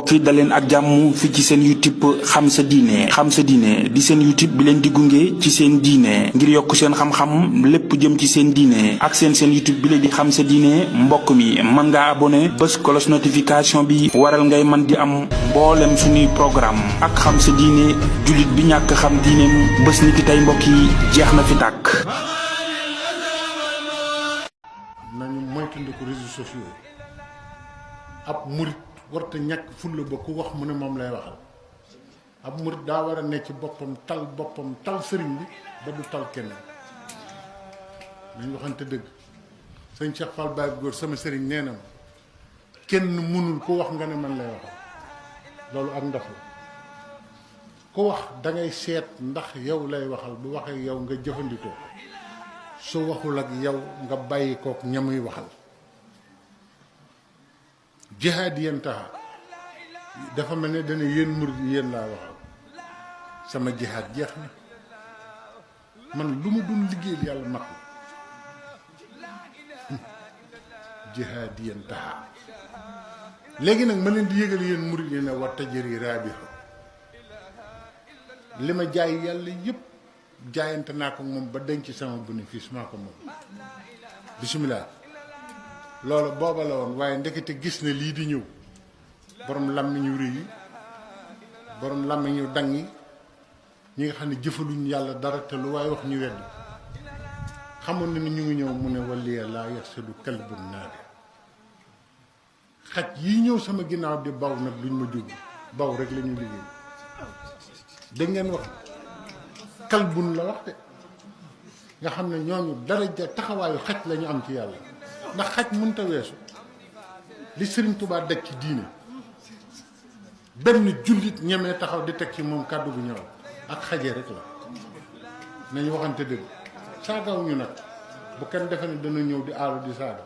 mbokk yi daleen ak jàmm fi ci seen YouTube xam sa diine di seen YouTube bi leen di gunge ci seen diine ngir yokk seen xam-xam lépp jëm ci seen diine ak seen YouTube bi leen di xam sa diine mbokk mi mën ngaa abonné bés cloche notification bi waral ngay man di am mboolem suñuy programme ak xam sa diine jullit bi ñàkk xam diineem bés ni ki tey mbokk yi jeex na fi tàkk. nañu moytandiku réseaux sociaux ab murit warta ñàkk fulla ba ku wax mu ne moom lay waxal ab murit daa war a ne ci boppam tal sëriñ bi ba du tal keneen nañ waxante dëgg sëñ Cheikh Fall Baye Góor sama sëriñ nee na ma kenn mënul ku wax nga ne man lay waxal loolu ak ndox la ku wax dangay seet ndax yow lay waxal bu waxee yow nga jëfandikoo su waxul ak yow nga bàyyi kook ñamuy waxal jihaad yéen taxa dafa mel ne dana yéen murid yéen laa waxal sama jihaad jeex na man lu ma doon liggéeyal yàlla mat na jihaad yéen taxa léegi nag ma leen di yëgal yéen murid yi ne war tajëri raabiha li ma jaay yàlla yépp jaayante naa ko moom ba denc sama bénéfice maa ko moom bisimilah loolu booba la woon waaye ndekete gis na lii di ñëw borom làmmiñu rëy yi borom làmmiñu dang yi ñi nga xam ne jëfaluñ yàlla dara te lu waaye wax ñu wedd xamoon na ni ñu ngi ñëw mu ne waliya laa yaxsadu kalbun naade xaj yi ñëw sama ginnaaw di baw nag duñ ma jóg baw rek la ñu liggéey dégg ngeen wax kalbun la wax de nga xam ne ñooñu daraja taxawaayu xaj la ñu am ci yàlla ndax xaj mënta weesu li Sëriñ Tuubaa daj ci diine benn jullit ñemee taxaw di teg ci moom kàddu gu ñëw ak xaje rek la nañu waxante dëgg saagawuñu nag bu kenn defe ne dana ñëw di aalu di saaga